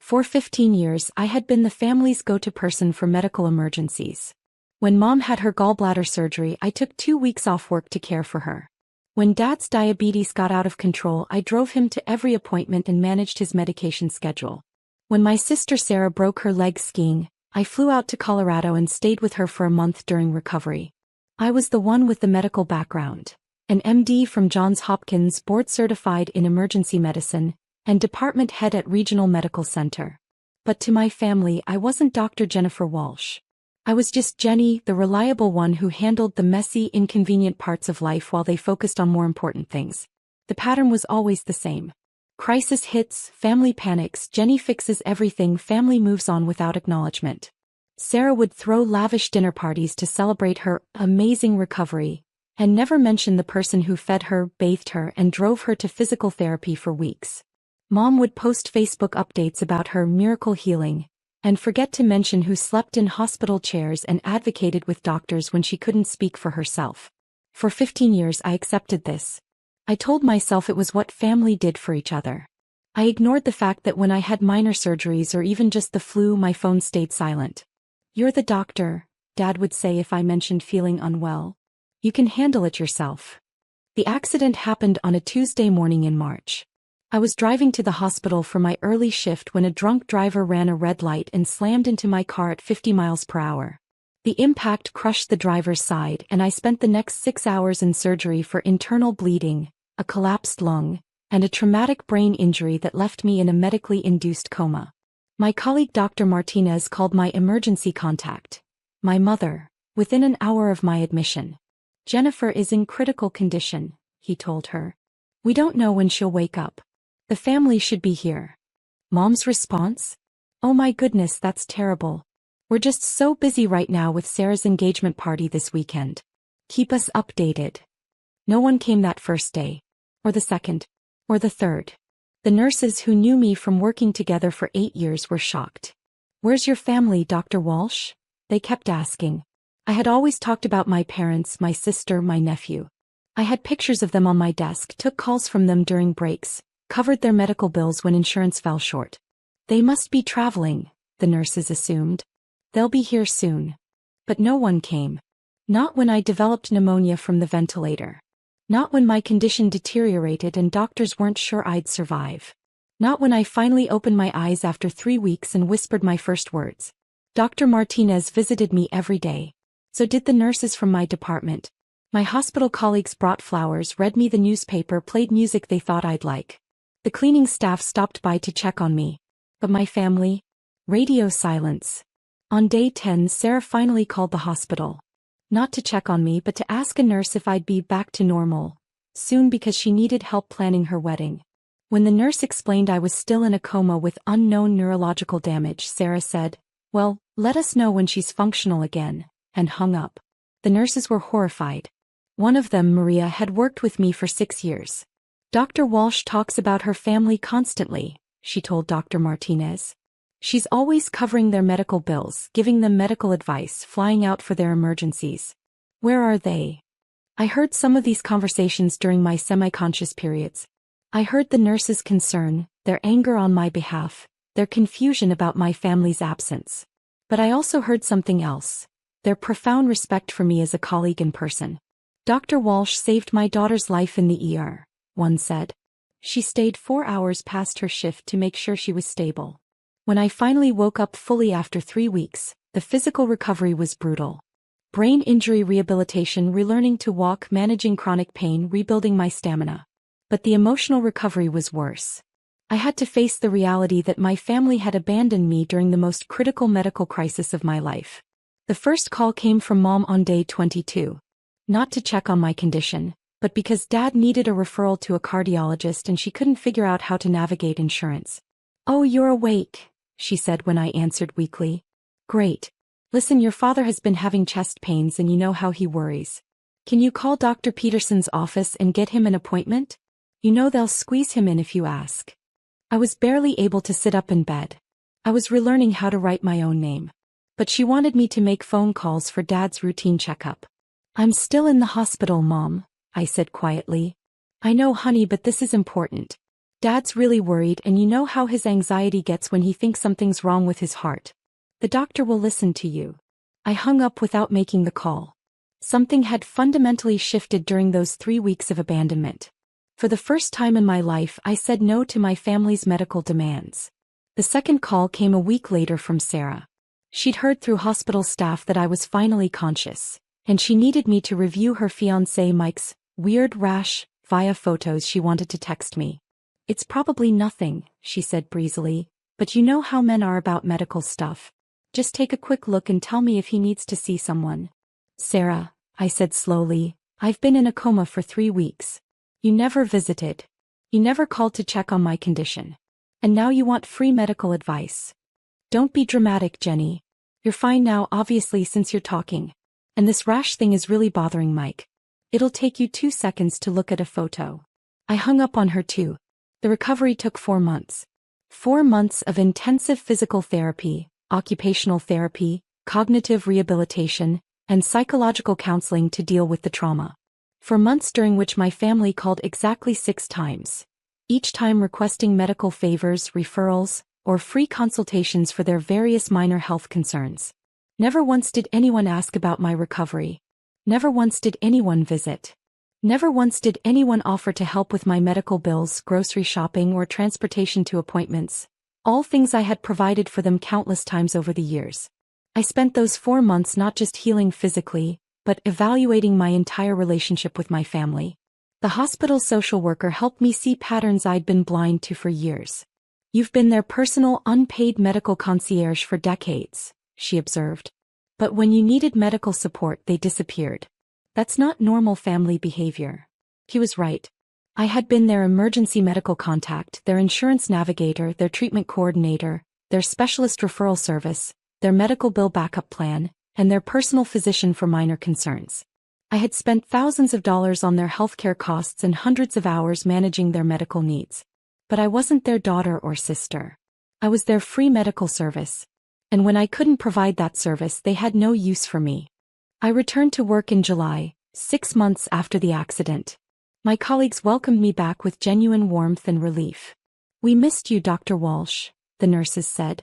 For 15 years I had been the family's go-to person for medical emergencies. When Mom had her gallbladder surgery, I took 2 weeks off work to care for her. When Dad's diabetes got out of control, I drove him to every appointment and managed his medication schedule. When my sister Sarah broke her leg skiing, I flew out to Colorado and stayed with her for a month during recovery. I was the one with the medical background. An MD from Johns Hopkins, board-certified in emergency medicine, and department head at Regional Medical Center. But to my family, I wasn't Dr. Jennifer Walsh. I was just Jenny, the reliable one who handled the messy, inconvenient parts of life while they focused on more important things. The pattern was always the same. Crisis hits, family panics, Jenny fixes everything, family moves on without acknowledgement. Sarah would throw lavish dinner parties to celebrate her amazing recovery, and never mention the person who fed her, bathed her, and drove her to physical therapy for weeks. Mom would post Facebook updates about her miracle healing, and forget to mention who slept in hospital chairs and advocated with doctors when she couldn't speak for herself. For 15 years I accepted this. I told myself it was what family did for each other. I ignored the fact that when I had minor surgeries or even just the flu, my phone stayed silent. "You're the doctor," Dad would say if I mentioned feeling unwell. "You can handle it yourself." The accident happened on a Tuesday morning in March. I was driving to the hospital for my early shift when a drunk driver ran a red light and slammed into my car at 50 miles per hour. The impact crushed the driver's side, and I spent the next 6 hours in surgery for internal bleeding, a collapsed lung, and a traumatic brain injury that left me in a medically induced coma. My colleague Dr. Martinez called my emergency contact, my mother, within an hour of my admission. "Jennifer is in critical condition," he told her. "We don't know when she'll wake up. The family should be here." Mom's response? "Oh my goodness, that's terrible. We're just so busy right now with Sarah's engagement party this weekend. Keep us updated." No one came that first day. Or the second. Or the third. The nurses who knew me from working together for 8 years were shocked. "Where's your family, Dr. Walsh?" they kept asking. I had always talked about my parents, my sister, my nephew. I had pictures of them on my desk, took calls from them during breaks, covered their medical bills when insurance fell short. "They must be traveling," the nurses assumed. "They'll be here soon." But no one came. Not when I developed pneumonia from the ventilator. Not when my condition deteriorated and doctors weren't sure I'd survive. Not when I finally opened my eyes after 3 weeks and whispered my first words. Dr. Martinez visited me every day. So did the nurses from my department. My hospital colleagues brought flowers, read me the newspaper, played music they thought I'd like. The cleaning staff stopped by to check on me. But my family? Radio silence. On day 10, Sarah finally called the hospital. Not to check on me, but to ask a nurse if I'd be back to normal soon because she needed help planning her wedding. When the nurse explained I was still in a coma with unknown neurological damage, Sarah said, "Well, let us know when she's functional again," and hung up. The nurses were horrified. One of them, Maria, had worked with me for 6 years. "Dr. Walsh talks about her family constantly," she told Dr. Martinez. "She's always covering their medical bills, giving them medical advice, flying out for their emergencies. Where are they?" I heard some of these conversations during my semi-conscious periods. I heard the nurses' concern, their anger on my behalf, their confusion about my family's absence. But I also heard something else, their profound respect for me as a colleague in person. "Dr. Walsh saved my daughter's life in the ER," one said. "She stayed 4 hours past her shift to make sure she was stable." When I finally woke up fully after 3 weeks, the physical recovery was brutal. Brain injury rehabilitation, relearning to walk, managing chronic pain, rebuilding my stamina. But the emotional recovery was worse. I had to face the reality that my family had abandoned me during the most critical medical crisis of my life. The first call came from Mom on day 22. Not to check on my condition, but because Dad needed a referral to a cardiologist and she couldn't figure out how to navigate insurance. "Oh, you're awake," she said when I answered weakly. "Great. Listen, your father has been having chest pains and you know how he worries. Can you call Dr. Peterson's office and get him an appointment? You know they'll squeeze him in if you ask." I was barely able to sit up in bed. I was relearning how to write my own name. But she wanted me to make phone calls for Dad's routine checkup. "I'm still in the hospital, Mom," I said quietly. "I know, honey, but this is important. Dad's really worried, and you know how his anxiety gets when he thinks something's wrong with his heart. The doctor will listen to you." I hung up without making the call. Something had fundamentally shifted during those 3 weeks of abandonment. For the first time in my life, I said no to my family's medical demands. The second call came a week later from Sarah. She'd heard through hospital staff that I was finally conscious, and she needed me to review her fiancé Mike's weird rash via photos she wanted to text me. "It's probably nothing," she said breezily, "but you know how men are about medical stuff. Just take a quick look and tell me if he needs to see someone." "Sarah," I said slowly, "I've been in a coma for 3 weeks. You never visited. You never called to check on my condition. And now you want free medical advice. Don't be dramatic, Jenny. You're fine now, obviously, since you're talking. And this rash thing is really bothering Mike. It'll take you 2 seconds to look at a photo." I hung up on her too. The recovery took 4 months. 4 months of intensive physical therapy, occupational therapy, cognitive rehabilitation, and psychological counseling to deal with the trauma. 4 months during which my family called exactly 6 times, each time requesting medical favors, referrals, or free consultations for their various minor health concerns. Never once did anyone ask about my recovery. Never once did anyone visit. Never once did anyone offer to help with my medical bills, grocery shopping, or transportation to appointments, all things I had provided for them countless times over the years. I spent those 4 months not just healing physically, but evaluating my entire relationship with my family. The hospital social worker helped me see patterns I'd been blind to for years. "You've been their personal unpaid medical concierge for decades," she observed. "But when you needed medical support, they disappeared. That's not normal family behavior." He was right. I had been their emergency medical contact, their insurance navigator, their treatment coordinator, their specialist referral service, their medical bill backup plan, and their personal physician for minor concerns. I had spent thousands of dollars on their healthcare costs and hundreds of hours managing their medical needs. But I wasn't their daughter or sister. I was their free medical service. And when I couldn't provide that service, they had no use for me. I returned to work in July, 6 months after the accident. My colleagues welcomed me back with genuine warmth and relief. "We missed you, Dr. Walsh," the nurses said.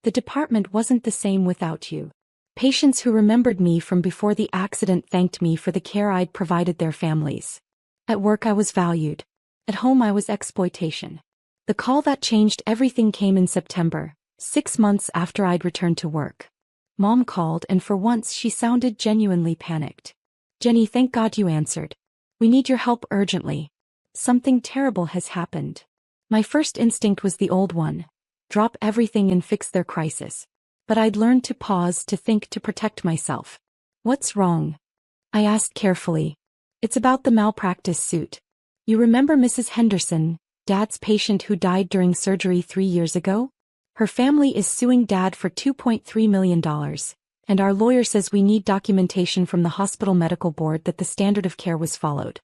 "The department wasn't the same without you." Patients who remembered me from before the accident thanked me for the care I'd provided their families. At work I was valued. At home I was exploitation. The call that changed everything came in September, 6 months after I'd returned to work. Mom called, and for once she sounded genuinely panicked. "Jenny, thank God you answered. We need your help urgently. Something terrible has happened." My first instinct was the old one: drop everything and fix their crisis. But I'd learned to pause, to think, to protect myself. "What's wrong?" I asked carefully. "It's about the malpractice suit. You remember Mrs. Henderson, Dad's patient who died during surgery 3 years ago? Her family is suing Dad for $2.3 million, and our lawyer says we need documentation from the hospital medical board that the standard of care was followed.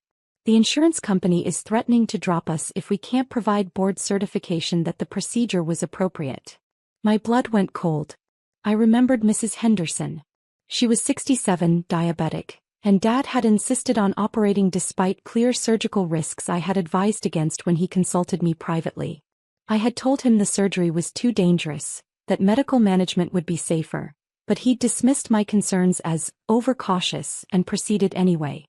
The insurance company is threatening to drop us if we can't provide board certification that the procedure was appropriate." My blood went cold. I remembered Mrs. Henderson. She was 67, diabetic, and Dad had insisted on operating despite clear surgical risks I had advised against when he consulted me privately. I had told him the surgery was too dangerous, that medical management would be safer, but he dismissed my concerns as overcautious and proceeded anyway.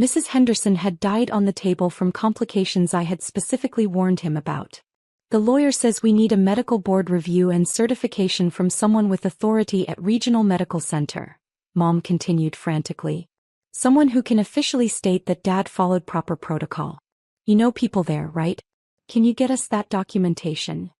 Mrs. Henderson had died on the table from complications I had specifically warned him about. "The lawyer says we need a medical board review and certification from someone with authority at Regional Medical Center," Mom continued frantically. "Someone who can officially state that Dad followed proper protocol. You know people there, right? Can you get us that documentation?"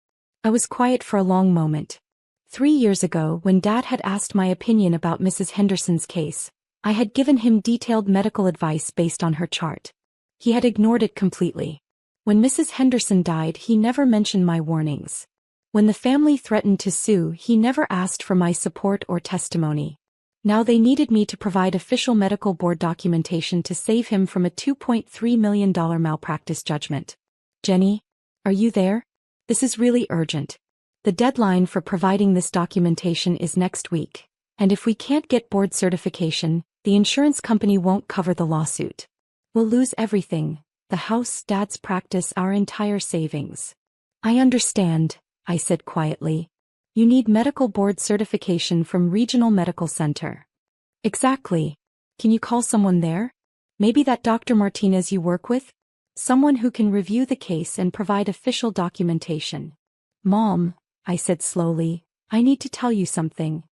I was quiet for a long moment. 3 years ago, when Dad had asked my opinion about Mrs. Henderson's case, I had given him detailed medical advice based on her chart. He had ignored it completely. When Mrs. Henderson died, he never mentioned my warnings. When the family threatened to sue, he never asked for my support or testimony. Now they needed me to provide official medical board documentation to save him from a $2.3 million malpractice judgment. "Jenny, are you there? This is really urgent. The deadline for providing this documentation is next week, and if we can't get board certification, the insurance company won't cover the lawsuit. We'll lose everything, the house, Dad's practice, our entire savings. I understand, I said quietly. You need medical board certification from Regional Medical Center. Exactly. Can you call someone there? Maybe that Dr. Martinez you work with? Someone who can review the case and provide official documentation. Mom, I said slowly, I need to tell you something.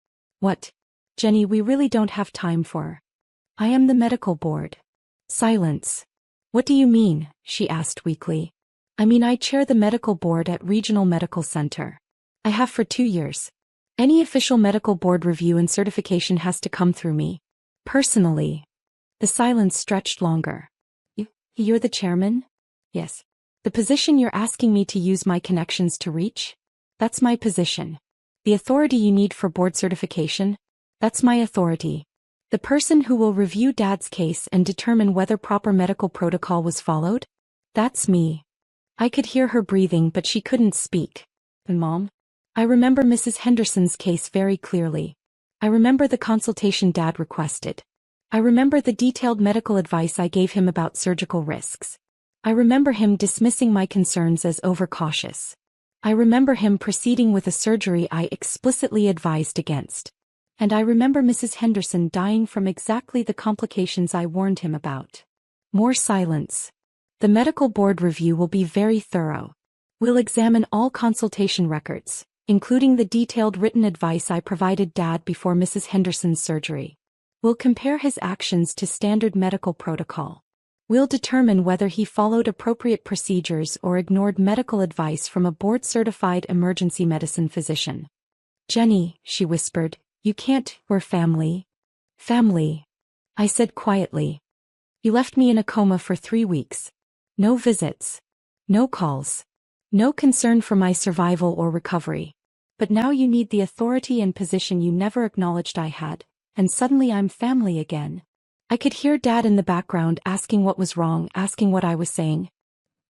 What? Jenny, we really don't have time for. I am the medical board. Silence. What do you mean? She asked weakly. I mean, I chair the medical board at Regional Medical Center. I have for 2 years. Any official medical board review and certification has to come through me. Personally. The silence stretched longer. You're the chairman? Yes. The position you're asking me to use my connections to reach? That's my position. The authority you need for board certification? That's my authority. The person who will review Dad's case and determine whether proper medical protocol was followed? That's me. I could hear her breathing, but she couldn't speak. And Mom? I remember Mrs. Henderson's case very clearly. I remember the consultation Dad requested. I remember the detailed medical advice I gave him about surgical risks. I remember him dismissing my concerns as overcautious. I remember him proceeding with a surgery I explicitly advised against. And I remember Mrs. Henderson dying from exactly the complications I warned him about. More silence. The medical board review will be very thorough. We'll examine all consultation records, including the detailed written advice I provided Dad before Mrs. Henderson's surgery. We'll compare his actions to standard medical protocol. We'll determine whether he followed appropriate procedures or ignored medical advice from a board-certified emergency medicine physician. Jenny, she whispered, you can't, we're family. Family. I said quietly. You left me in a coma for 3 weeks. No visits. No calls. No concern for my survival or recovery. But now you need the authority and position you never acknowledged I had, and suddenly I'm family again. I could hear Dad in the background asking what was wrong, asking what I was saying.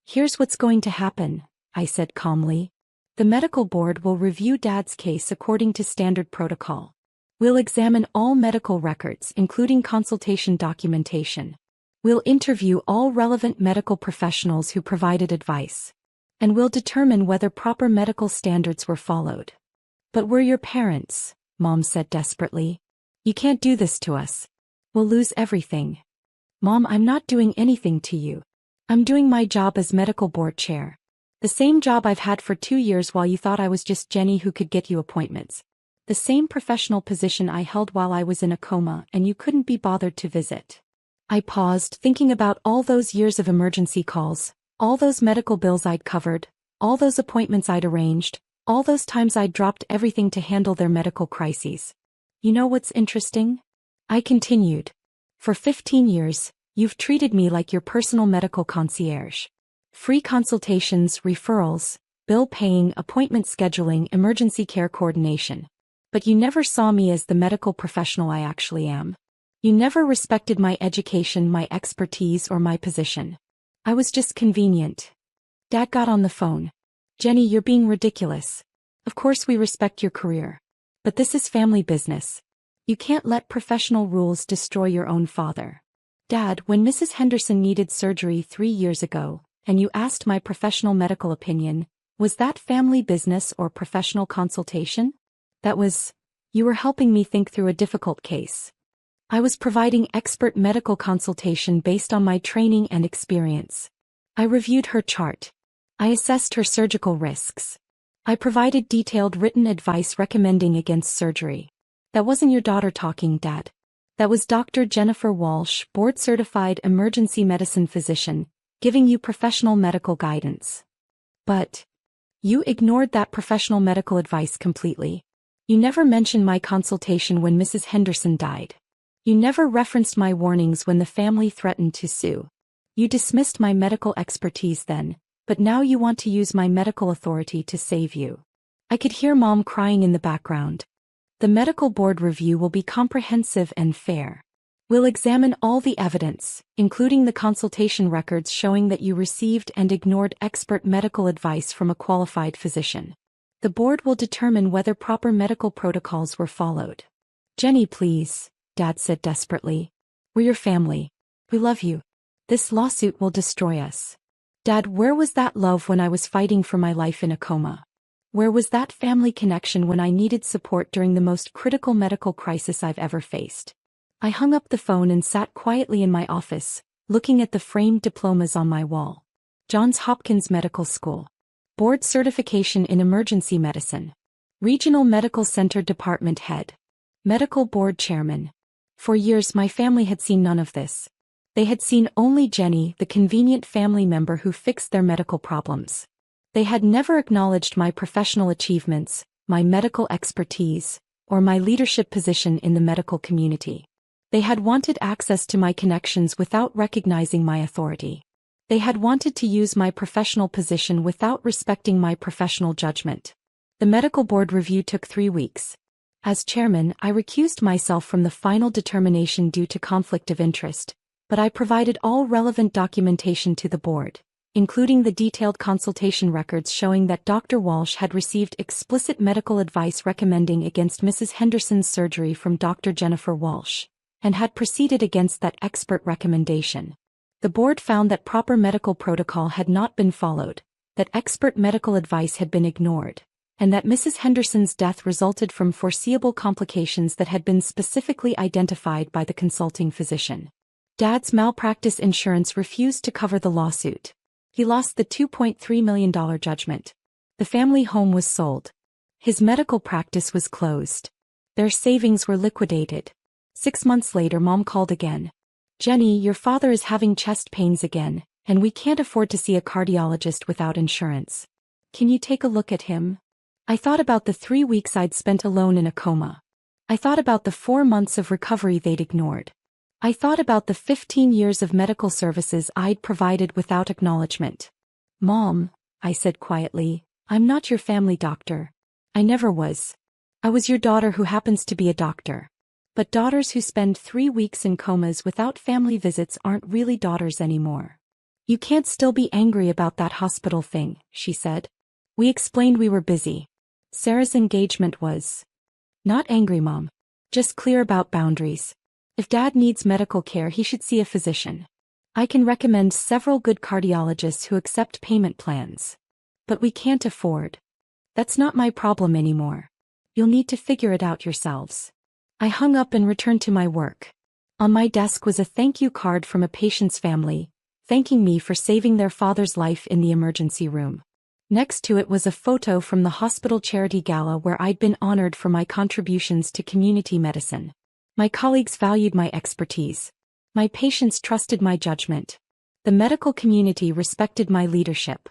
Here's what's going to happen, I said calmly. The medical board will review Dad's case according to standard protocol. We'll examine all medical records, including consultation documentation. We'll interview all relevant medical professionals who provided advice. And we'll determine whether proper medical standards were followed. But we're your parents, Mom said desperately. You can't do this to us. We'll lose everything. Mom, I'm not doing anything to you. I'm doing my job as medical board chair. The same job I've had for 2 years while you thought I was just Jenny who could get you appointments. The same professional position I held while I was in a coma and you couldn't be bothered to visit. I paused, thinking about all those years of emergency calls, all those medical bills I'd covered, all those appointments I'd arranged, all those times I'd dropped everything to handle their medical crises. You know what's interesting? I continued. For 15 years, you've treated me like your personal medical concierge. Free consultations, referrals, bill paying, appointment scheduling, emergency care coordination. But you never saw me as the medical professional I actually am. You never respected my education, my expertise, or my position. I was just convenient. Dad got on the phone. Jenny, you're being ridiculous. Of course we respect your career. But this is family business. You can't let professional rules destroy your own father. Dad, when Mrs. Henderson needed surgery 3 years ago, and you asked my professional medical opinion, was that family business or professional consultation? You were helping me think through a difficult case. I was providing expert medical consultation based on my training and experience. I reviewed her chart. I assessed her surgical risks. I provided detailed written advice recommending against surgery. That wasn't your daughter talking, Dad. That was Dr. Jennifer Walsh, board-certified emergency medicine physician, giving you professional medical guidance. But you ignored that professional medical advice completely. You never mentioned my consultation when Mrs. Henderson died. You never referenced my warnings when the family threatened to sue. You dismissed my medical expertise then, but now you want to use my medical authority to save you. I could hear Mom crying in the background. The medical board review will be comprehensive and fair. We'll examine all the evidence, including the consultation records showing that you received and ignored expert medical advice from a qualified physician. The board will determine whether proper medical protocols were followed. Jenny, please, Dad said desperately. We're your family. We love you. This lawsuit will destroy us. Dad, where was that love when I was fighting for my life in a coma? Where was that family connection when I needed support during the most critical medical crisis I've ever faced? I hung up the phone and sat quietly in my office, looking at the framed diplomas on my wall. Johns Hopkins Medical School. Board Certification in Emergency Medicine. Regional Medical Center Department Head. Medical Board Chairman. For years my family had seen none of this. They had seen only Jenny, the convenient family member who fixed their medical problems. They had never acknowledged my professional achievements, my medical expertise, or my leadership position in the medical community. They had wanted access to my connections without recognizing my authority. They had wanted to use my professional position without respecting my professional judgment. The medical board review took 3 weeks. As chairman, I recused myself from the final determination due to conflict of interest, but I provided all relevant documentation to the board, including the detailed consultation records showing that Dr. Walsh had received explicit medical advice recommending against Mrs. Henderson's surgery from Dr. Jennifer Walsh, and had proceeded against that expert recommendation. The board found that proper medical protocol had not been followed, that expert medical advice had been ignored, and that Mrs. Henderson's death resulted from foreseeable complications that had been specifically identified by the consulting physician. Dad's malpractice insurance refused to cover the lawsuit. He lost the $2.3 million judgment. The family home was sold. His medical practice was closed. Their savings were liquidated. 6 months later, Mom called again. Jenny, your father is having chest pains again, and we can't afford to see a cardiologist without insurance. Can you take a look at him? I thought about the 3 weeks I'd spent alone in a coma. I thought about the 4 months of recovery they'd ignored. I thought about the 15 years of medical services I'd provided without acknowledgement. Mom, I said quietly, I'm not your family doctor. I never was. I was your daughter who happens to be a doctor. But daughters who spend 3 weeks in comas without family visits aren't really daughters anymore. You can't still be angry about that hospital thing, she said. We explained we were busy. Sarah's engagement was. Not angry, Mom. Just clear about boundaries. If Dad needs medical care, he should see a physician. I can recommend several good cardiologists who accept payment plans. But we can't afford. That's not my problem anymore. You'll need to figure it out yourselves. I hung up and returned to my work. On my desk was a thank you card from a patient's family, thanking me for saving their father's life in the emergency room. Next to it was a photo from the hospital charity gala where I'd been honored for my contributions to community medicine. My colleagues valued my expertise. My patients trusted my judgment. The medical community respected my leadership.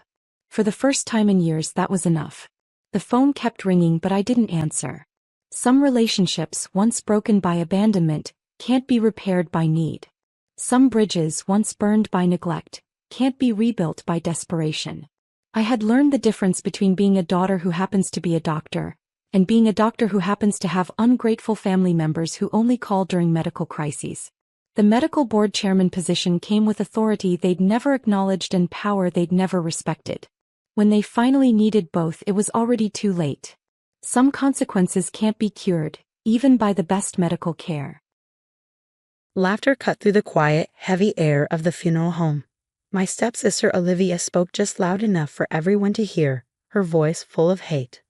For the first time in years, that was enough. The phone kept ringing, but I didn't answer. Some relationships, once broken by abandonment, can't be repaired by need. Some bridges, once burned by neglect, can't be rebuilt by desperation. I had learned the difference between being a daughter who happens to be a doctor, and being a doctor who happens to have ungrateful family members who only call during medical crises. The medical board chairman position came with authority they'd never acknowledged and power they'd never respected. When they finally needed both, it was already too late. Some consequences can't be cured, even by the best medical care. Laughter cut through the quiet, heavy air of the funeral home. My stepsister Olivia spoke just loud enough for everyone to hear, her voice full of hate.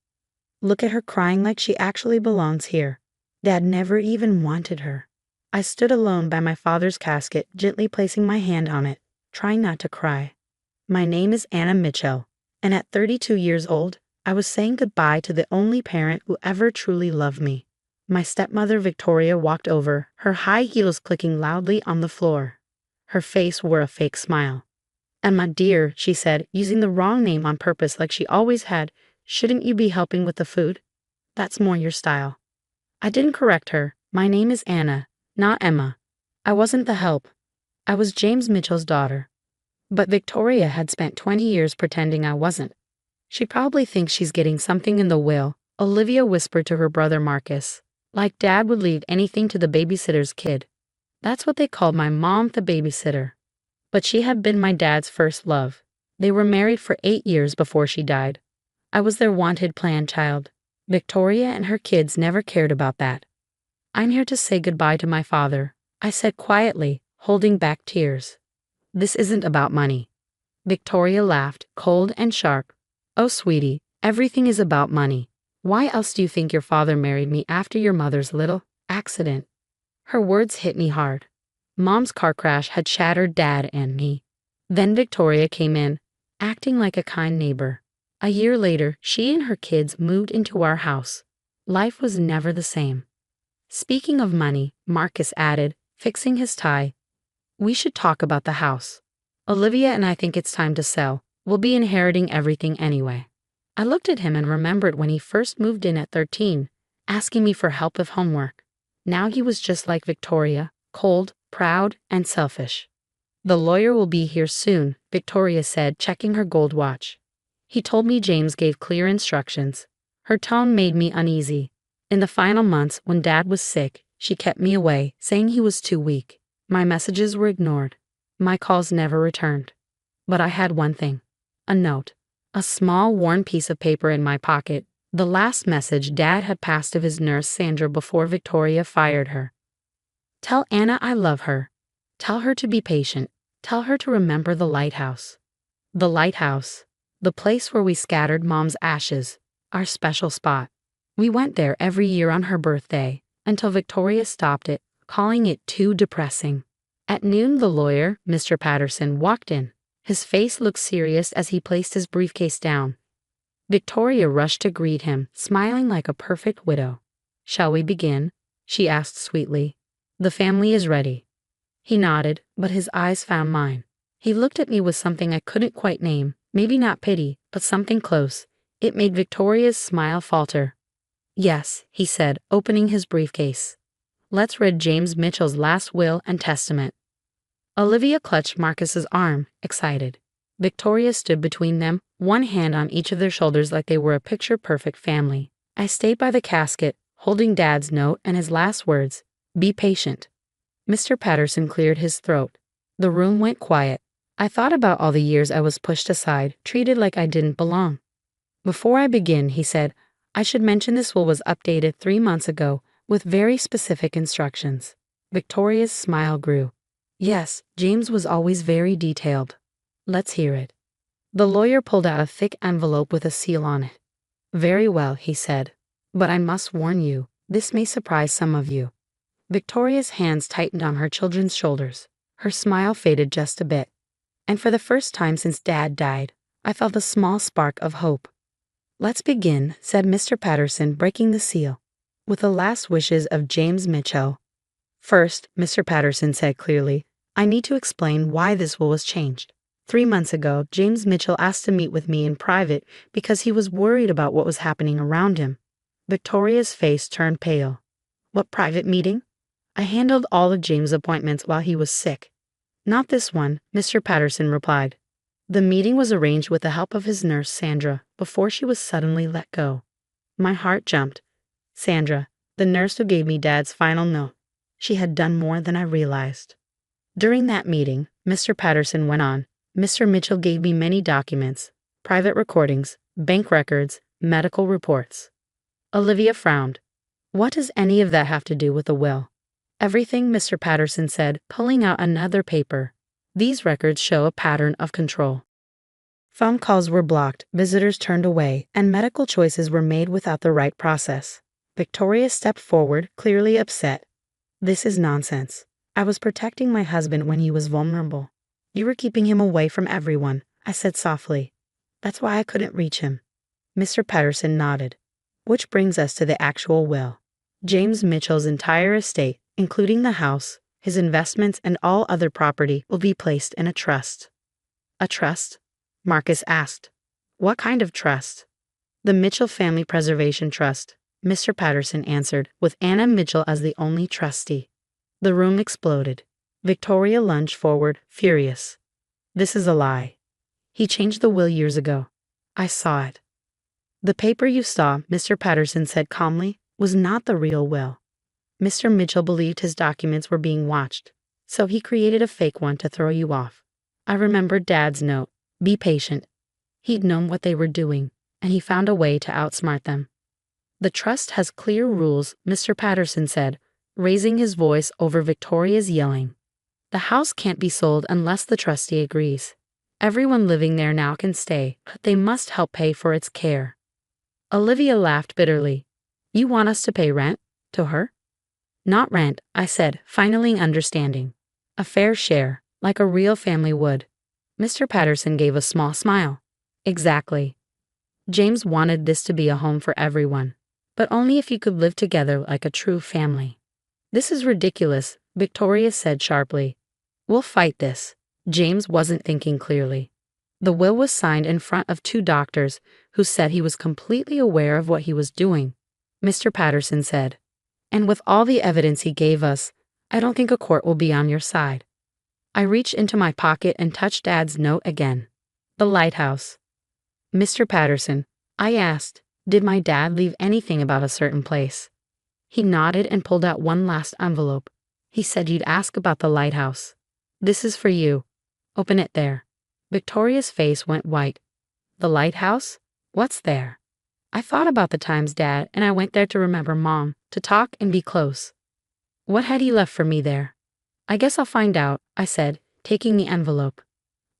Look at her crying like she actually belongs here. Dad never even wanted her. I stood alone by my father's casket, gently placing my hand on it, trying not to cry. My name is Anna Mitchell, and at 32 years old, I was saying goodbye to the only parent who ever truly loved me. My stepmother Victoria walked over, her high heels clicking loudly on the floor. Her face wore a fake smile. "Emma, dear," she said, using the wrong name on purpose like she always had, "shouldn't you be helping with the food? That's more your style." I didn't correct her. My name is Anna, not Emma. I wasn't the help. I was James Mitchell's daughter. But Victoria had spent 20 years pretending I wasn't. "She probably thinks she's getting something in the will," Olivia whispered to her brother Marcus. "Like Dad would leave anything to the babysitter's kid." That's what they called my mom, the babysitter. But she had been my dad's first love. They were married for 8 years before she died. I was their wanted plan child. Victoria and her kids never cared about that. "I'm here to say goodbye to my father," I said quietly, holding back tears. This isn't about money. Victoria laughed, cold and sharp. Oh, sweetie, everything is about money. Why else do you think your father married me after your mother's little accident? Her words hit me hard. Mom's car crash had shattered Dad and me. Then Victoria came in, acting like a kind neighbor. A year later, she and her kids moved into our house. Life was never the same. Speaking of money, Marcus added, fixing his tie, we should talk about the house. Olivia and I think it's time to sell. We'll be inheriting everything anyway. I looked at him and remembered when he first moved in at 13, asking me for help with homework. Now he was just like Victoria, cold, proud, and selfish. The lawyer will be here soon, Victoria said, checking her gold watch. He told me James gave clear instructions. Her tone made me uneasy. In the final months, when Dad was sick, she kept me away, saying he was too weak. My messages were ignored. My calls never returned. But I had one thing. A note. A small, worn piece of paper in my pocket. The last message Dad had passed to his nurse Sandra before Victoria fired her. Tell Anna I love her. Tell her to be patient. Tell her to remember the lighthouse. The lighthouse. The place where we scattered Mom's ashes. Our special spot. We went there every year on her birthday, until Victoria stopped it, calling it too depressing. At noon, the lawyer, Mr. Patterson, walked in. His face looked serious as he placed his briefcase down. Victoria rushed to greet him, smiling like a perfect widow. Shall we begin? She asked sweetly. The family is ready. He nodded, but his eyes found mine. He looked at me with something I couldn't quite name, maybe not pity, but something close. It made Victoria's smile falter. Yes, he said, opening his briefcase. Let's read James Mitchell's last will and testament. Olivia clutched Marcus's arm, excited. Victoria stood between them, one hand on each of their shoulders like they were a picture-perfect family. I stayed by the casket, holding Dad's note and his last words, be patient. Mr. Patterson cleared his throat. The room went quiet. I thought about all the years I was pushed aside, treated like I didn't belong. Before I begin, he said, I should mention this will was updated 3 months ago, with very specific instructions. Victoria's smile grew. Yes, James was always very detailed. Let's hear it. The lawyer pulled out a thick envelope with a seal on it. Very well, he said. But I must warn you, this may surprise some of you. Victoria's hands tightened on her children's shoulders. Her smile faded just a bit. And for the first time since Dad died, I felt a small spark of hope. Let's begin, said Mr. Patterson, breaking the seal, with the last wishes of James Mitchell. First, Mr. Patterson said clearly, I need to explain why this will was changed. 3 months ago, James Mitchell asked to meet with me in private because he was worried about what was happening around him. Victoria's face turned pale. What private meeting? I handled all of James' appointments while he was sick. Not this one, Mr. Patterson replied. The meeting was arranged with the help of his nurse, Sandra, before she was suddenly let go. My heart jumped. Sandra, the nurse who gave me Dad's final note. She had done more than I realized. During that meeting, Mr. Patterson went on, Mr. Mitchell gave me many documents, private recordings, bank records, medical reports. Olivia frowned. What does any of that have to do with a will? Everything, Mr. Patterson said, pulling out another paper. These records show a pattern of control. Phone calls were blocked, visitors turned away, and medical choices were made without the right process. Victoria stepped forward, clearly upset. This is nonsense. I was protecting my husband when he was vulnerable. You were keeping him away from everyone, I said softly. That's why I couldn't reach him. Mr. Patterson nodded. Which brings us to the actual will. James Mitchell's entire estate, including the house, his investments, and all other property, will be placed in a trust. A trust? Marcus asked. What kind of trust? The Mitchell Family Preservation Trust, Mr. Patterson answered, with Anna Mitchell as the only trustee. The room exploded. Victoria lunged forward, furious. This is a lie. He changed the will years ago. I saw it. The paper you saw, Mr. Patterson said calmly, was not the real will. Mr. Mitchell believed his documents were being watched, so he created a fake one to throw you off. I remembered Dad's note, be patient. He'd known what they were doing, and he found a way to outsmart them. The trust has clear rules, Mr. Patterson said, raising his voice over Victoria's yelling. The house can't be sold unless the trustee agrees. Everyone living there now can stay, but they must help pay for its care. Olivia laughed bitterly. You want us to pay rent? To her? Not rent, I said, finally understanding. A fair share, like a real family would. Mr. Patterson gave a small smile. Exactly. James wanted this to be a home for everyone, but only if you could live together like a true family. This is ridiculous, Victoria said sharply. We'll fight this. James wasn't thinking clearly. The will was signed in front of 2 doctors who said he was completely aware of what he was doing. Mr. Patterson said, and with all the evidence he gave us, I don't think a court will be on your side. I reached into my pocket and touched Dad's note again. The lighthouse. Mr. Patterson, I asked, did my dad leave anything about a certain place? He nodded and pulled out one last envelope. He said you'd ask about the lighthouse. This is for you. Open it there. Victoria's face went white. The lighthouse? What's there? I thought about the times, Dad, and I went there to remember Mom, to talk and be close. What had he left for me there? I guess I'll find out, I said, taking the envelope.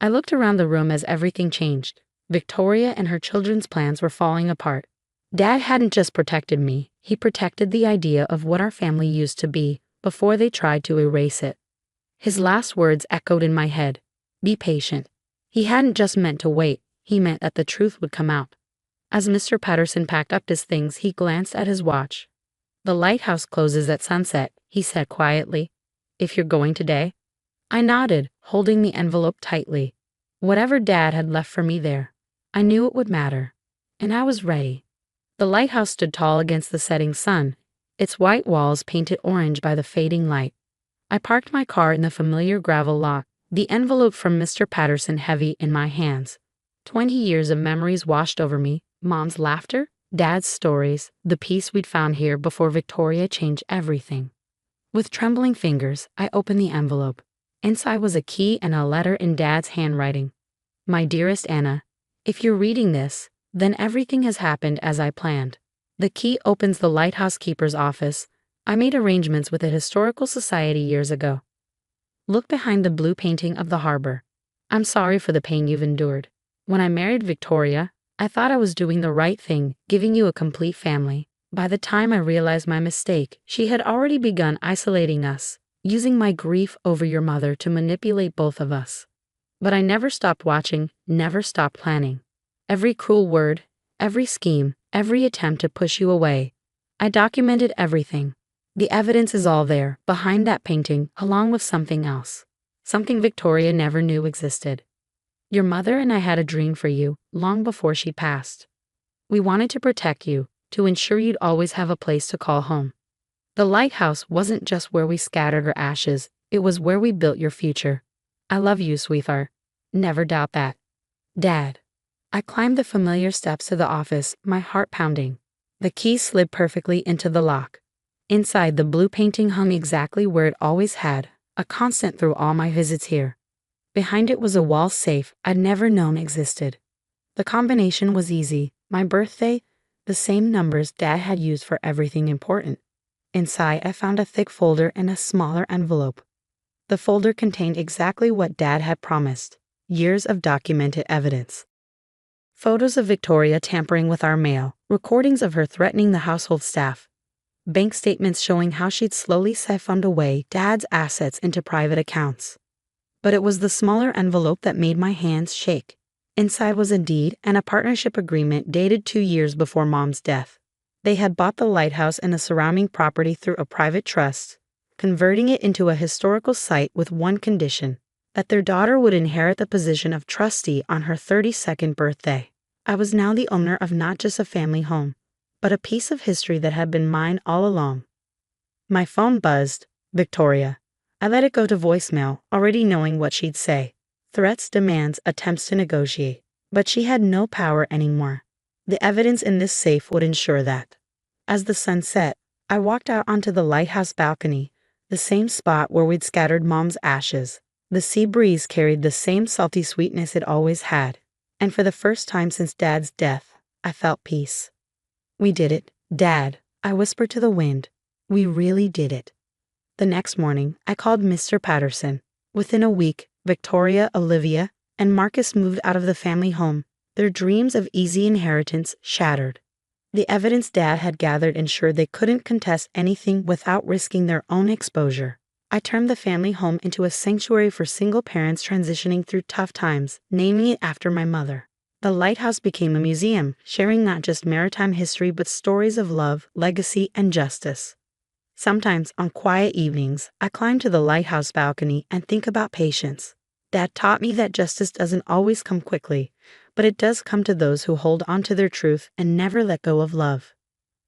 I looked around the room as everything changed. Victoria and her children's plans were falling apart. Dad hadn't just protected me, he protected the idea of what our family used to be before they tried to erase it. His last words echoed in my head. Be patient. He hadn't just meant to wait, he meant that the truth would come out. As Mr. Patterson packed up his things, he glanced at his watch. The lighthouse closes at sunset, he said quietly. If you're going today? I nodded, holding the envelope tightly. Whatever Dad had left for me there, I knew it would matter. And I was ready. The lighthouse stood tall against the setting sun, its white walls painted orange by the fading light. I parked my car in the familiar gravel lot, the envelope from Mr. Patterson heavy in my hands. 20 years of memories washed over me, Mom's laughter, Dad's stories, the peace we'd found here before Victoria changed everything. With trembling fingers, I opened the envelope. Inside was a key and a letter in Dad's handwriting. My dearest Anna, if you're reading this, then everything has happened as I planned. The key opens the lighthouse keeper's office. I made arrangements with a historical society years ago. Look behind the blue painting of the harbor. I'm sorry for the pain you've endured. When I married Victoria, I thought I was doing the right thing, giving you a complete family. By the time I realized my mistake, she had already begun isolating us, using my grief over your mother to manipulate both of us. But I never stopped watching, never stopped planning. Every cruel word, every scheme, every attempt to push you away. I documented everything. The evidence is all there, behind that painting, along with something else. Something Victoria never knew existed. Your mother and I had a dream for you, long before she passed. We wanted to protect you, to ensure you'd always have a place to call home. The lighthouse wasn't just where we scattered our ashes, it was where we built your future. I love you, sweetheart. Never doubt that. Dad. I climbed the familiar steps to the office, my heart pounding. The key slid perfectly into the lock. Inside, the blue painting hung exactly where it always had, a constant through all my visits here. Behind it was a wall safe I'd never known existed. The combination was easy. My birthday, the same numbers Dad had used for everything important. Inside, I found a thick folder and a smaller envelope. The folder contained exactly what Dad had promised, years of documented evidence. Photos of Victoria tampering with our mail, recordings of her threatening the household staff, bank statements showing how she'd slowly siphoned away Dad's assets into private accounts. But it was the smaller envelope that made my hands shake. Inside was a deed and a partnership agreement dated 2 years before Mom's death. They had bought the lighthouse and the surrounding property through a private trust, converting it into a historical site with one condition, that their daughter would inherit the position of trustee on her 32nd birthday. I was now the owner of not just a family home, but a piece of history that had been mine all along. My phone buzzed. Victoria. I let it go to voicemail, already knowing what she'd say. Threats, demands, attempts to negotiate. But she had no power anymore. The evidence in this safe would ensure that. As the sun set, I walked out onto the lighthouse balcony, the same spot where we'd scattered Mom's ashes. The sea breeze carried the same salty sweetness it always had. And for the first time since Dad's death, I felt peace. We did it, Dad, I whispered to the wind. We really did it. The next morning, I called Mr. Patterson. Within a week, Victoria, Olivia, and Marcus moved out of the family home, their dreams of easy inheritance shattered. The evidence Dad had gathered ensured they couldn't contest anything without risking their own exposure. I turned the family home into a sanctuary for single parents transitioning through tough times, naming it after my mother. The lighthouse became a museum, sharing not just maritime history but stories of love, legacy, and justice. Sometimes, on quiet evenings, I climb to the lighthouse balcony and think about patience. Dad taught me that justice doesn't always come quickly, but it does come to those who hold on to their truth and never let go of love.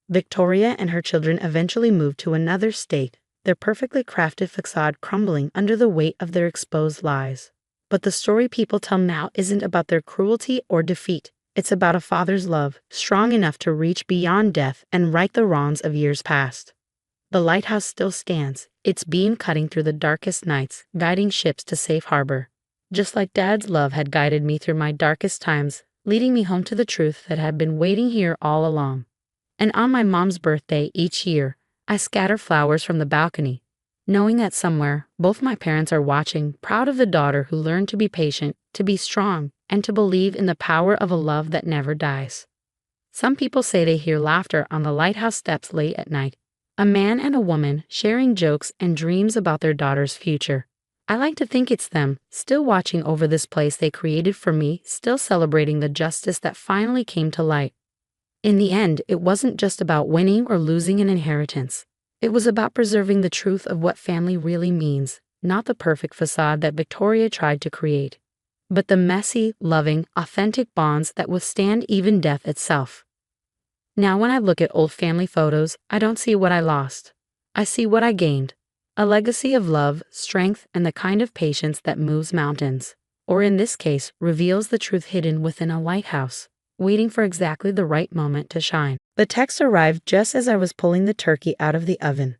Victoria and her children eventually moved to another state, their perfectly crafted facade crumbling under the weight of their exposed lies. But the story people tell now isn't about their cruelty or defeat. It's about a father's love, strong enough to reach beyond death and right the wrongs of years past. The lighthouse still stands, its beam cutting through the darkest nights, guiding ships to safe harbor. Just like Dad's love had guided me through my darkest times, leading me home to the truth that had been waiting here all along. And on my mom's birthday each year, I scatter flowers from the balcony, knowing that somewhere, both my parents are watching, proud of the daughter who learned to be patient, to be strong, and to believe in the power of a love that never dies. Some people say they hear laughter on the lighthouse steps late at night, a man and a woman sharing jokes and dreams about their daughter's future. I like to think it's them, still watching over this place they created for me, still celebrating the justice that finally came to light. In the end, it wasn't just about winning or losing an inheritance. It was about preserving the truth of what family really means, not the perfect facade that Victoria tried to create, but the messy, loving, authentic bonds that withstand even death itself. Now when I look at old family photos, I don't see what I lost. I see what I gained. A legacy of love, strength, and the kind of patience that moves mountains, or in this case, reveals the truth hidden within a lighthouse, waiting for exactly the right moment to shine. The text arrived just as I was pulling the turkey out of the oven.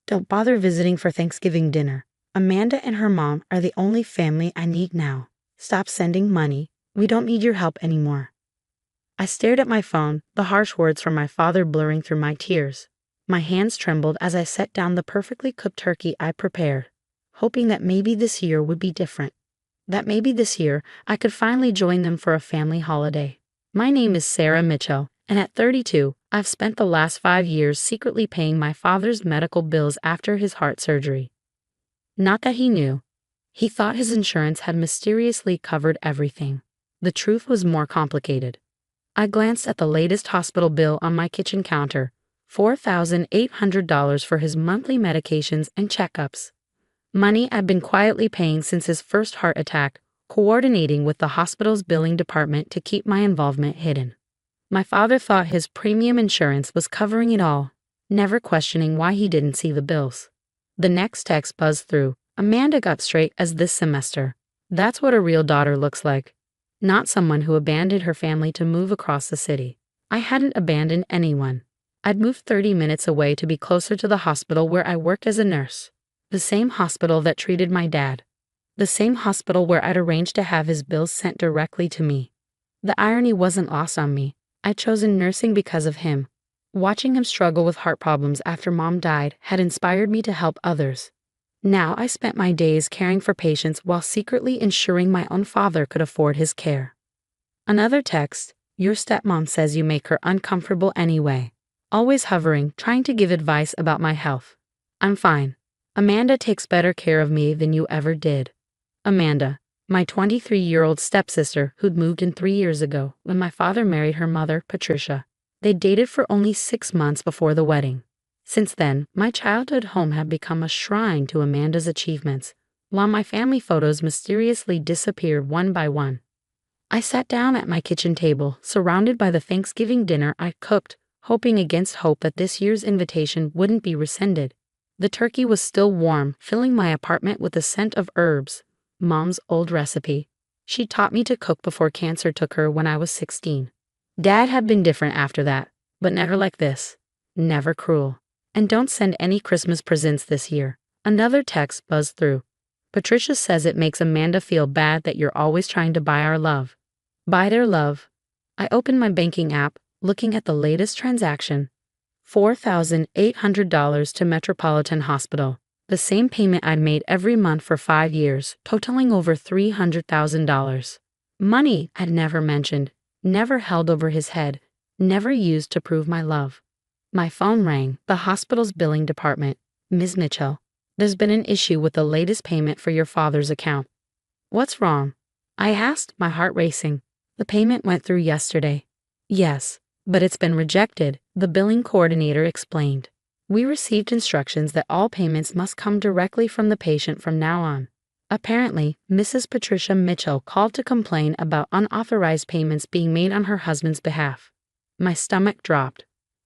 Don't bother visiting for Thanksgiving dinner. Amanda and her mom are the only family I need now. Stop sending money. We don't need your help anymore. I stared at my phone, the harsh words from my father blurring through my tears. My hands trembled as I set down the perfectly cooked turkey I prepared, hoping that maybe this year would be different. That maybe this year I could finally join them for a family holiday. My name is Sarah Mitchell, and at 32, I've spent the last 5 years secretly paying my father's medical bills after his heart surgery. Not that he knew. He thought his insurance had mysteriously covered everything. The truth was more complicated. I glanced at the latest hospital bill on my kitchen counter, $4,800 for his monthly medications and checkups. Money I'd been quietly paying since his first heart attack, coordinating with the hospital's billing department to keep my involvement hidden. My father thought his premium insurance was covering it all, never questioning why he didn't see the bills. The next text buzzed through. Amanda got straight A's this semester. That's what a real daughter looks like. Not someone who abandoned her family to move across the city. I hadn't abandoned anyone. I'd moved 30 minutes away to be closer to the hospital where I worked as a nurse. The same hospital that treated my dad. The same hospital where I'd arranged to have his bills sent directly to me. The irony wasn't lost on me. I'd chosen nursing because of him. Watching him struggle with heart problems after Mom died had inspired me to help others. Now I spent my days caring for patients while secretly ensuring my own father could afford his care. Another text, your stepmom says you make her uncomfortable anyway. Always hovering, trying to give advice about my health. I'm fine. Amanda takes better care of me than you ever did. Amanda, my 23-year-old stepsister who'd moved in 3 years ago when my father married her mother, Patricia. They dated for only 6 months before the wedding. Since then, my childhood home had become a shrine to Amanda's achievements, while my family photos mysteriously disappeared one by one. I sat down at my kitchen table, surrounded by the Thanksgiving dinner I cooked, hoping against hope that this year's invitation wouldn't be rescinded. The turkey was still warm, filling my apartment with the scent of herbs, Mom's old recipe. She taught me to cook before cancer took her when I was 16. Dad had been different after that, but never like this. Never cruel. And don't send any Christmas presents this year. Another text buzzed through. Patricia says it makes Amanda feel bad that you're always trying to buy our love. Buy their love. I opened my banking app, looking at the latest transaction. $4,800 to Metropolitan Hospital. The same payment I'd made every month for 5 years, totaling over $300,000. Money I'd never mentioned, never held over his head, never used to prove my love. My phone rang, the hospital's billing department. Ms. Mitchell, there's been an issue with the latest payment for your father's account. What's wrong? I asked, my heart racing. The payment went through yesterday. Yes, but it's been rejected, the billing coordinator explained. We received instructions that all payments must come directly from the patient from now on. Apparently, Mrs. Patricia Mitchell called to complain about unauthorized payments being made on her husband's behalf. My stomach dropped.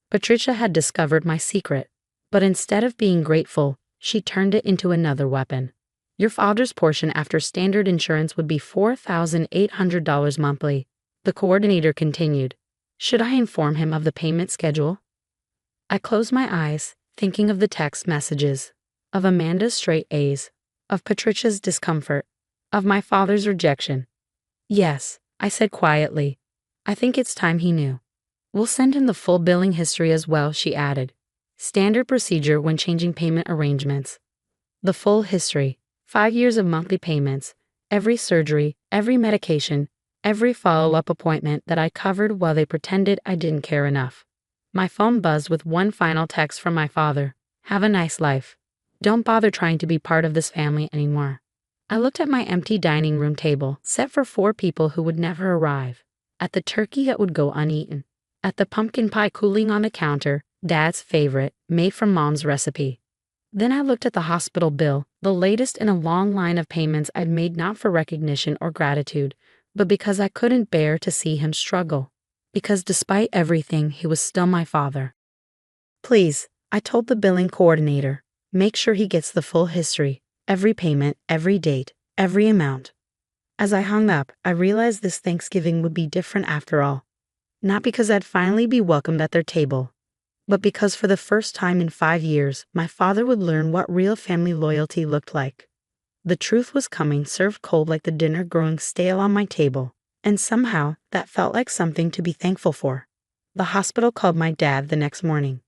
Patricia had discovered my secret, but instead of being grateful, she turned it into another weapon. Your father's portion after standard insurance would be $4,800 monthly, the coordinator continued. Should I inform him of the payment schedule? I closed my eyes, thinking of the text messages, of Amanda's straight A's, of Patricia's discomfort, of my father's rejection. Yes, I said quietly. I think it's time he knew. We'll send him the full billing history as well, she added. Standard procedure when changing payment arrangements. The full history, 5 years of monthly payments, every surgery, every medication, every follow-up appointment that I covered while they pretended I didn't care enough. My phone buzzed with one final text from my father. Have a nice life. Don't bother trying to be part of this family anymore. I looked at my empty dining room table, set for 4 people who would never arrive, at the turkey that would go uneaten, at the pumpkin pie cooling on the counter, Dad's favorite, made from Mom's recipe. Then I looked at the hospital bill, the latest in a long line of payments I'd made not for recognition or gratitude, but because I couldn't bear to see him struggle. Because despite everything, he was still my father. Please, I told the billing coordinator, make sure he gets the full history, every payment, every date, every amount. As I hung up, I realized this Thanksgiving would be different after all. Not because I'd finally be welcomed at their table, but because for the first time in 5 years, my father would learn what real family loyalty looked like. The truth was coming, served cold like the dinner growing stale on my table. And somehow, that felt like something to be thankful for. The hospital called my dad the next morning.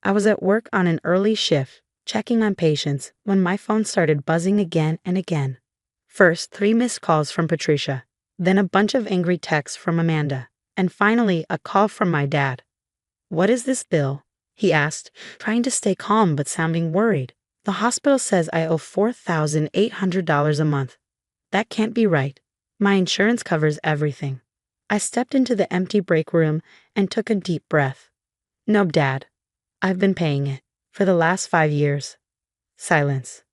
I was at work on an early shift, checking on patients, when my phone started buzzing again and again. First, 3 missed calls from Patricia, then a bunch of angry texts from Amanda, and finally a call from my dad. What is this bill? He asked, trying to stay calm but sounding worried. The hospital says I owe $4,800 a month. That can't be right. My insurance covers everything. I stepped into the empty break room and took a deep breath. No, Dad. I've been paying it. For the last 5 years. Silence.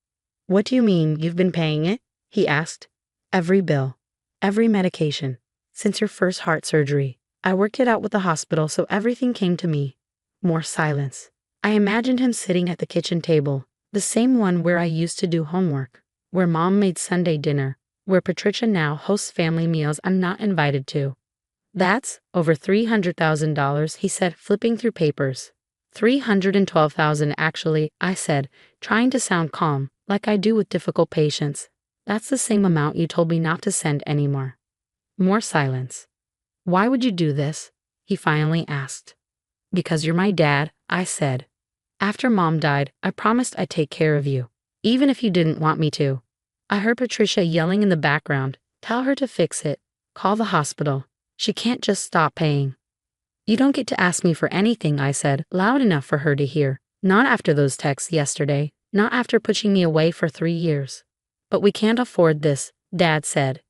What do you mean, you've been paying it? He asked. Every bill. Every medication. Since your first heart surgery. I worked it out with the hospital, so everything came to me. More silence. I imagined him sitting at the kitchen table, the same one where I used to do homework, where Mom made Sunday dinner, where Patricia now hosts family meals I'm not invited to. That's over $300,000, he said, flipping through papers. $312,000 actually, I said, trying to sound calm, like I do with difficult patients. That's the same amount you told me not to send anymore. More silence. Why would you do this? He finally asked. Because you're my dad, I said. After Mom died, I promised I'd take care of you, even if you didn't want me to. I heard Patricia yelling in the background, tell her to fix it, call the hospital. She can't just stop paying. You don't get to ask me for anything, I said, loud enough for her to hear. Not after those texts yesterday, not after pushing me away for 3 years. But we can't afford this, Dad said.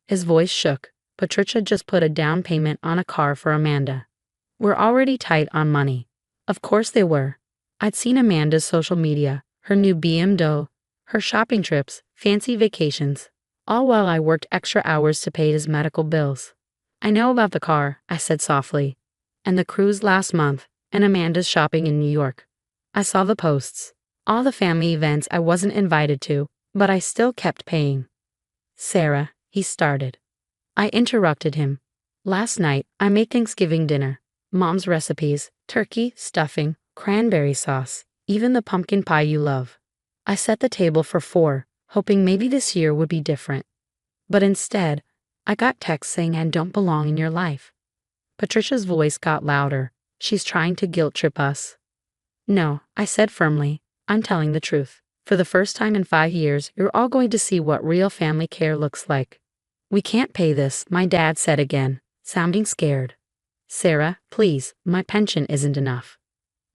His voice shook. Patricia just put a down payment on a car for Amanda. We're already tight on money. Of course they were. I'd seen Amanda's social media, her new BMW, her shopping trips, fancy vacations, all while I worked extra hours to pay his medical bills. I know about the car, I said softly, and the cruise last month, and Amanda's shopping in New York. I saw the posts, all the family events I wasn't invited to, but I still kept paying. Sarah, he started. I interrupted him. Last night, I made Thanksgiving dinner. Mom's recipes, turkey, stuffing, cranberry sauce, even the pumpkin pie you love. I set the table for 4, hoping maybe this year would be different. But instead, I got texts saying I don't belong in your life. Patricia's voice got louder. She's trying to guilt trip us. No, I said firmly, I'm telling the truth. For the first time in 5 years, you're all going to see what real family care looks like. We can't pay this, my dad said again, sounding scared. Sarah, please, my pension isn't enough.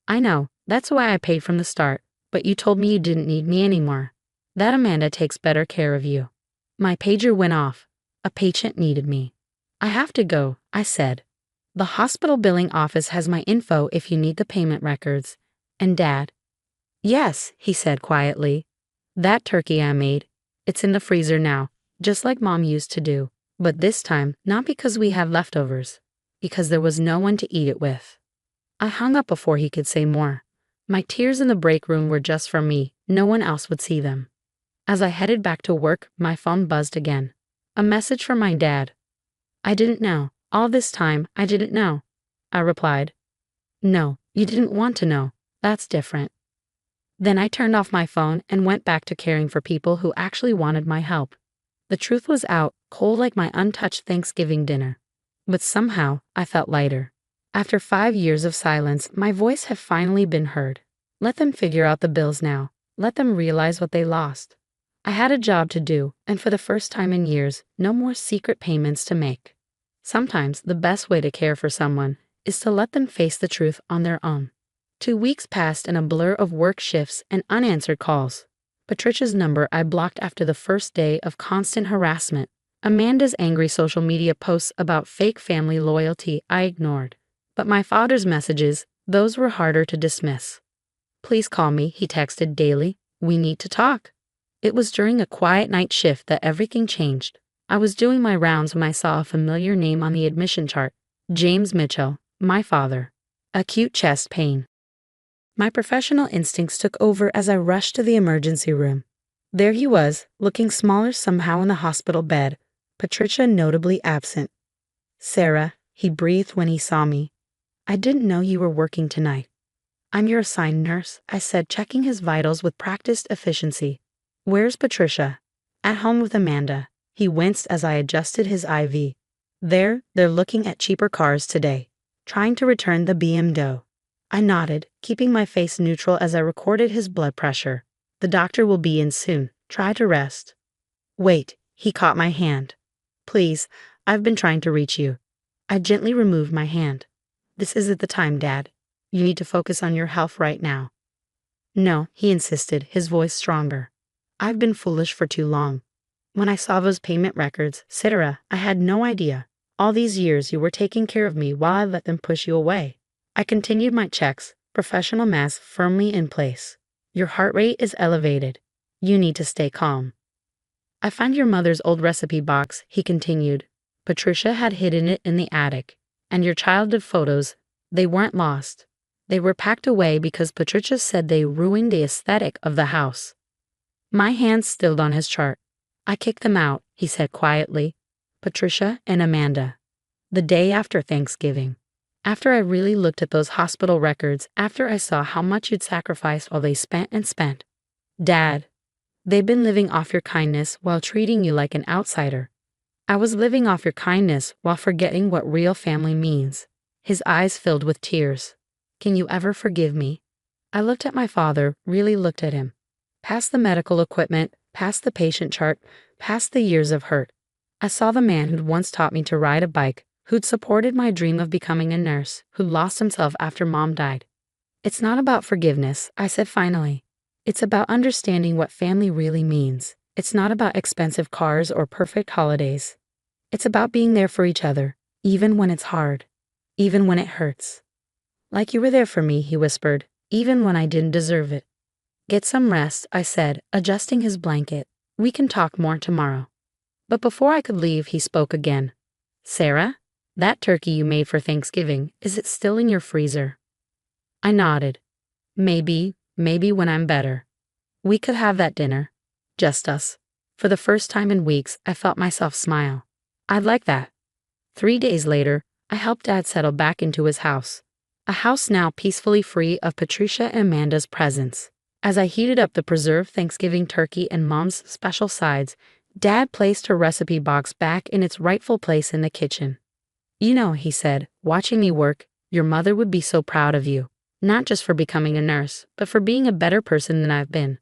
I know, that's why I paid from the start, but you told me you didn't need me anymore. That Amanda takes better care of you. My pager went off. A patient needed me. I have to go, I said. The hospital billing office has my info if you need the payment records. And Dad? Yes, he said quietly. That turkey I made, it's in the freezer now, just like Mom used to do. But this time, not because we had leftovers, because there was no one to eat it with. I hung up before he could say more. My tears in the break room were just for me, no one else would see them. As I headed back to work, my phone buzzed again. A message from my dad. I didn't know. All this time, I didn't know. I replied. No, you didn't want to know. That's different. Then I turned off my phone and went back to caring for people who actually wanted my help. The truth was out, cold like my untouched Thanksgiving dinner. But somehow, I felt lighter. After 5 years of silence, my voice had finally been heard. Let them figure out the bills now. Let them realize what they lost. I had a job to do, and for the first time in years, no more secret payments to make. Sometimes the best way to care for someone is to let them face the truth on their own. 2 weeks passed in a blur of work shifts and unanswered calls. Patricia's number I blocked after the first day of constant harassment. Amanda's angry social media posts about fake family loyalty I ignored. But my father's messages, those were harder to dismiss. Please call me, he texted daily. We need to talk. It was during a quiet night shift that everything changed. I was doing my rounds when I saw a familiar name on the admission chart. James Mitchell, my father. Acute chest pain. My professional instincts took over as I rushed to the emergency room. There he was, looking smaller somehow in the hospital bed, Patricia notably absent. Sarah, he breathed when he saw me. I didn't know you were working tonight. I'm your assigned nurse, I said, checking his vitals with practiced efficiency. Where's Patricia? At home with Amanda. He winced as I adjusted his IV. They're looking at cheaper cars today, trying to return the BMW. I nodded, keeping my face neutral as I recorded his blood pressure. The doctor will be in soon. Try to rest. Wait, he caught my hand. Please, I've been trying to reach you. I gently removed my hand. This isn't the time, Dad. You need to focus on your health right now. No, he insisted, his voice stronger. I've been foolish for too long. When I saw those payment records, Sarah, I had no idea. All these years you were taking care of me while I let them push you away. I continued my checks, professional mask firmly in place. Your heart rate is elevated. You need to stay calm. I found your mother's old recipe box, he continued. Patricia had hidden it in the attic. And your childhood photos, they weren't lost. They were packed away because Patricia said they ruined the aesthetic of the house. My hands stilled on his chart. I kicked them out, he said quietly. Patricia and Amanda. The day after Thanksgiving. After I really looked at those hospital records, after I saw how much you'd sacrificed while they spent and spent. Dad, they've been living off your kindness while treating you like an outsider. I was living off your kindness while forgetting what real family means. His eyes filled with tears. Can you ever forgive me? I looked at my father, really looked at him. Past the medical equipment, past the patient chart, past the years of hurt. I saw the man who'd once taught me to ride a bike, who'd supported my dream of becoming a nurse, who lost himself after Mom died. It's not about forgiveness, I said finally. It's about understanding what family really means. It's not about expensive cars or perfect holidays. It's about being there for each other, even when it's hard, even when it hurts. Like you were there for me, he whispered, even when I didn't deserve it. Get some rest, I said, adjusting his blanket. We can talk more tomorrow. But before I could leave, he spoke again. Sarah? That turkey you made for Thanksgiving, is it still in your freezer? I nodded. Maybe when I'm better. We could have that dinner. Just us. For the first time in weeks, I felt myself smile. I'd like that. 3 days later, I helped Dad settle back into his house. A house now peacefully free of Patricia and Amanda's presence. As I heated up the preserved Thanksgiving turkey and Mom's special sides, Dad placed her recipe box back in its rightful place in the kitchen. You know, he said, watching me work, your mother would be so proud of you. Not just for becoming a nurse, but for being a better person than I've been.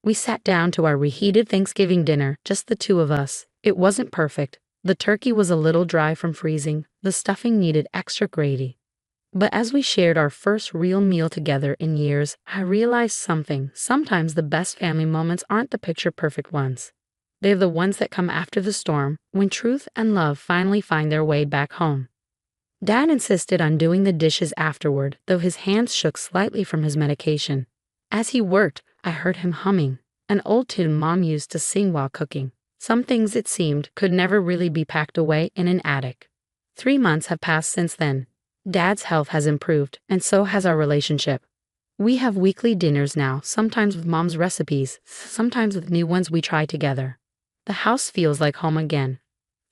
We sat down to our reheated Thanksgiving dinner, just the two of us. It wasn't perfect. The turkey was a little dry from freezing, the stuffing needed extra gravy. But as we shared our first real meal together in years, I realized something. Sometimes the best family moments aren't the picture-perfect ones. They're the ones that come after the storm, when truth and love finally find their way back home. Dad insisted on doing the dishes afterward, though his hands shook slightly from his medication. As he worked, I heard him humming, an old tune Mom used to sing while cooking. Some things, it seemed, could never really be packed away in an attic. 3 months have passed since then. Dad's health has improved, and so has our relationship. We have weekly dinners now, sometimes with Mom's recipes, sometimes with new ones we try together. The house feels like home again,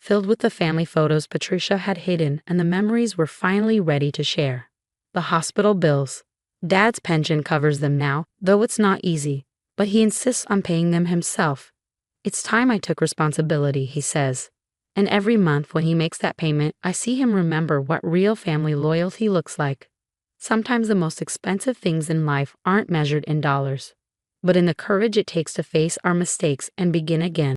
filled with the family photos Patricia had hidden and the memories we're finally ready to share. The hospital bills. Dad's pension covers them now, though it's not easy, but he insists on paying them himself. It's time I took responsibility, he says. And every month when he makes that payment, I see him remember what real family loyalty looks like. Sometimes the most expensive things in life aren't measured in dollars, but in the courage it takes to face our mistakes and begin again.